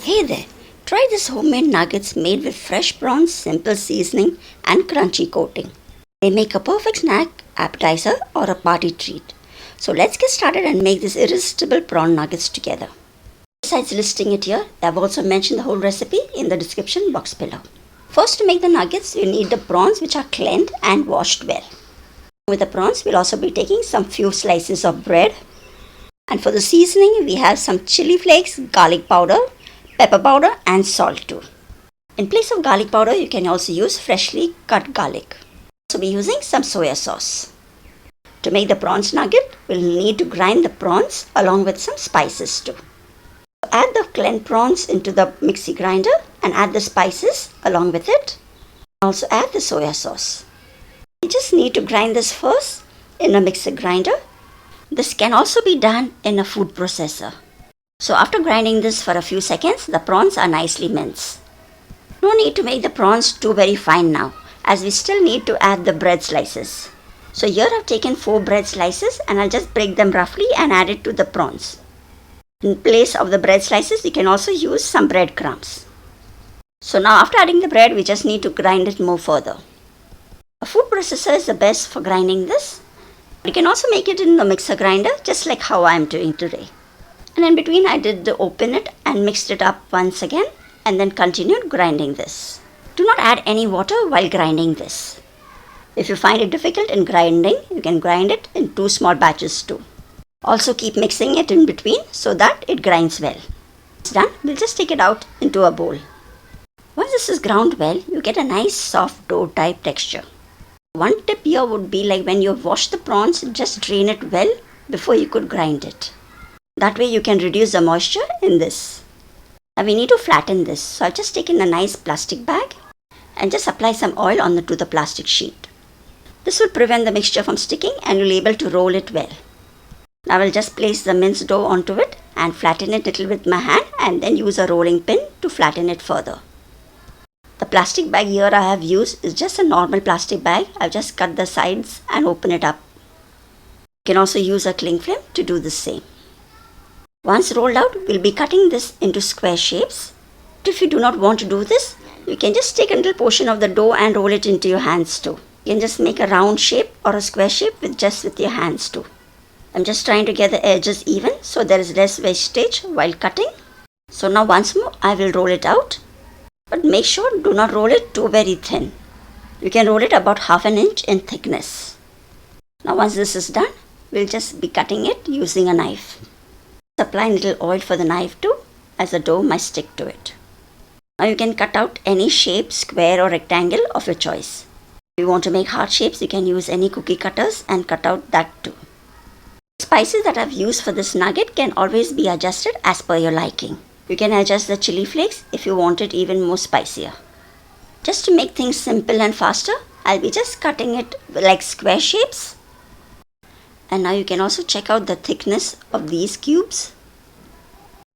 Hey there! Try this homemade nuggets made with fresh prawns, simple seasoning, and crunchy coating. They make a perfect snack, appetizer, or a party treat. So let's get started and make these irresistible prawn nuggets together. Besides listing it here, I've also mentioned the whole recipe in the description box below. First, to make the nuggets, you need the prawns which are cleaned and washed well. With the prawns, we'll also be taking some few slices of bread. And for the seasoning, we have some chili flakes, garlic powder, pepper powder and salt too. In place of garlic powder, you can also use freshly cut garlic. So we'll be using some soya sauce. To make the prawns nugget, we'll need to grind the prawns along with some spices too. Add the cleaned prawns into the mixie grinder and add the spices along with it. Also add the soya sauce. You just need to grind this first in a mixer grinder. This can also be done in a food processor. So after grinding this for a few seconds, the prawns are nicely minced. No need to make the prawns too very fine now, as we still need to add the bread slices. So here I've taken 4 bread slices and I'll just break them roughly and add it to the prawns. In place of the bread slices, you can also use some bread crumbs. So now after adding the bread, we just need to grind it more further. A food processor is the best for grinding this. You can also make it in the mixer grinder, just like how I am doing today. And in between, I did open it and mixed it up once again and then continued grinding this. Do not add any water while grinding this. If you find it difficult in grinding, you can grind it in 2 small batches too. Also keep mixing it in between so that it grinds well. It's done, we'll just take it out into a bowl. Once this is ground well, you get a nice soft dough type texture. One tip here would be, like when you wash the prawns, just drain it well before you could grind it. That way you can reduce the moisture in this. Now we need to flatten this. So I've just taken a nice plastic bag and just apply some oil to the plastic sheet. This will prevent the mixture from sticking and you'll be able to roll it well. Now I'll just place the minced dough onto it and flatten it a little with my hand and then use a rolling pin to flatten it further. The plastic bag here I have used is just a normal plastic bag. I've just cut the sides and open it up. You can also use a cling film to do the same. Once rolled out, we'll be cutting this into square shapes. If you do not want to do this, you can just take a little portion of the dough and roll it into your hands too. You can just make a round shape or a square shape with your hands too. I'm just trying to get the edges even so there is less wastage while cutting. So now once more, I will roll it out. But make sure do not roll it too very thin. You can roll it about ½ inch in thickness. Now once this is done, we'll just be cutting it using a knife. Apply a little oil for the knife too, as the dough might stick to it. Now you can cut out any shape, square or rectangle of your choice. If you want to make heart shapes, you can use any cookie cutters and cut out that too. The spices that I've used for this nugget can always be adjusted as per your liking. You can adjust the chili flakes if you want it even more spicier. Just to make things simple and faster, I'll be just cutting it like square shapes. And now you can also check out the thickness of these cubes.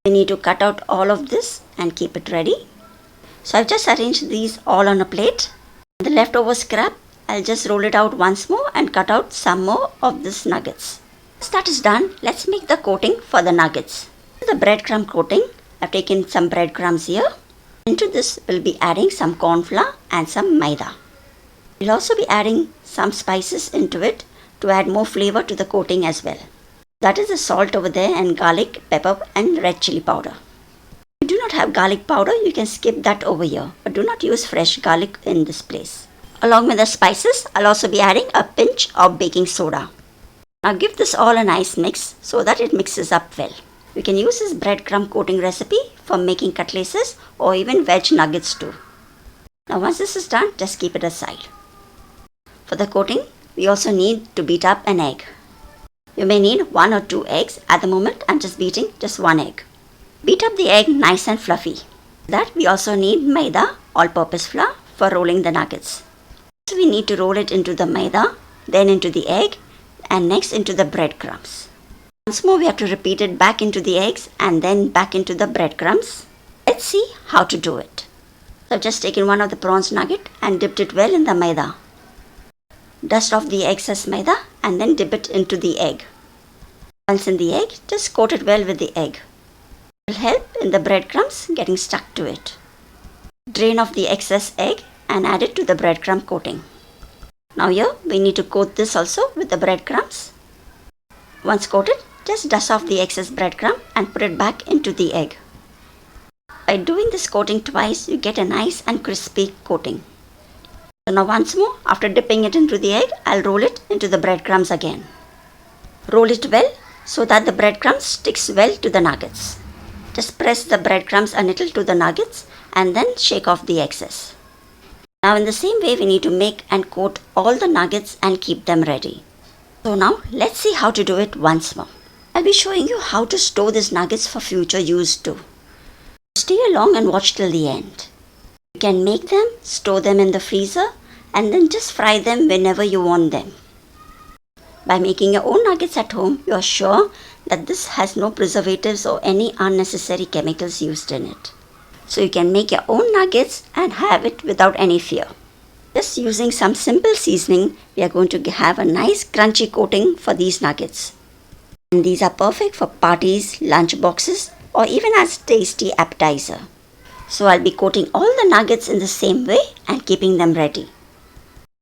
You need to cut out all of this and keep it ready. So I've just arranged these all on a plate. The leftover scrap, I'll just roll it out once more and cut out some more of these nuggets. Once that is done, let's make the coating for the nuggets. The breadcrumb coating, I've taken some breadcrumbs here. Into this, we'll be adding some corn flour and some maida. We'll also be adding some spices into it to add more flavor to the coating as well. That is the salt over there and garlic, pepper and red chili powder. If you do not have garlic powder, you can skip that over here, but do not use fresh garlic in this place. Along with the spices, I'll also be adding a pinch of baking soda. Now give this all a nice mix so that it mixes up well. You can use this breadcrumb coating recipe for making cutlasses or even veg nuggets too. Now once this is done, just keep it aside. For the coating, we also need to beat up an egg. You may need 1 or 2 eggs. At the moment, I'm just beating just 1 egg. Beat up the egg nice and fluffy. For that we also need maida, all-purpose flour, for rolling the nuggets. So we need to roll it into the maida, then into the egg, and next into the breadcrumbs. Once more, we have to repeat it back into the eggs and then back into the breadcrumbs. Let's see how to do it. So I've just taken one of the prawns nugget and dipped it well in the maida. Dust off the excess maida and then dip it into the egg. Once in the egg, just coat it well with the egg. It will help in the breadcrumbs getting stuck to it. Drain off the excess egg and add it to the breadcrumb coating. Now here we need to coat this also with the breadcrumbs. Once coated, just dust off the excess breadcrumb and put it back into the egg. By doing this coating twice, you get a nice and crispy coating. So now once more, after dipping it into the egg, I'll roll it into the breadcrumbs again. Roll it well so that the breadcrumbs sticks well to the nuggets. Just press the breadcrumbs a little to the nuggets and then shake off the excess. Now in the same way we need to make and coat all the nuggets and keep them ready. So now let's see how to do it once more. I'll be showing you how to store these nuggets for future use too. Stay along and watch till the end. You can make them, store them in the freezer and then just fry them whenever you want them. By making your own nuggets at home, you are sure that this has no preservatives or any unnecessary chemicals used in it. So you can make your own nuggets and have it without any fear. Just using some simple seasoning, we are going to have a nice crunchy coating for these nuggets. And these are perfect for parties, lunch boxes, or even as tasty appetizer. So I'll be coating all the nuggets in the same way and keeping them ready.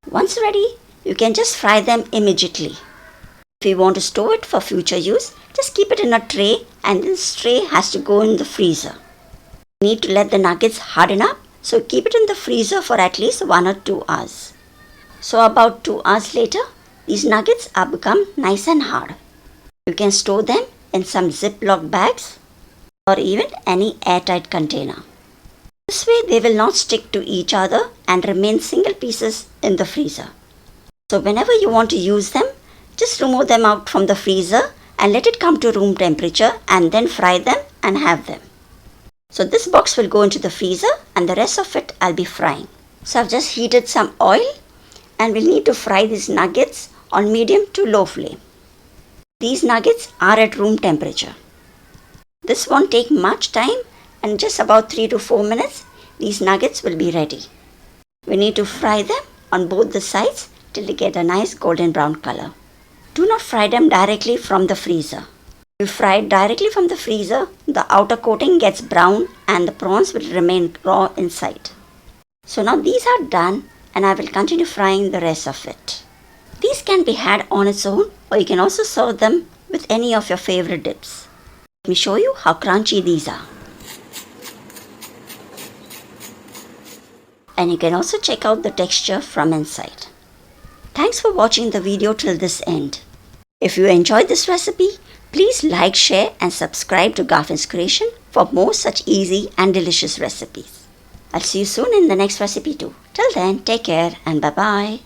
Once ready, you can just fry them immediately. If you want to store it for future use, just keep it in a tray and this tray has to go in the freezer. You need to let the nuggets harden up, so keep it in the freezer for at least 1 or 2 hours. So about 2 hours later, these nuggets are become nice and hard. You can store them in some Ziploc bags or even any airtight container. This way they will not stick to each other and remain single pieces in the freezer. So whenever you want to use them, just remove them out from the freezer and let it come to room temperature and then fry them and have them. So this box will go into the freezer and the rest of it I'll be frying. So I've just heated some oil and we'll need to fry these nuggets on medium to low flame. These nuggets are at room temperature. This won't take much time and just about 3 to 4 minutes these nuggets will be ready. We need to fry them on both the sides till they get a nice golden brown color. Do not fry them directly from the freezer. If you fry it directly from the freezer, the outer coating gets brown and the prawns will remain raw inside. So now these are done and I will continue frying the rest of it. These can be had on its own or you can also serve them with any of your favorite dips. Let me show you how crunchy these are. And you can also check out the texture from inside. Thanks for watching the video till this end. If you enjoyed this recipe, please like, share and subscribe to Garfin's Creation for more such easy and delicious recipes. I'll see you soon in the next recipe too. Till then, take care and bye-bye.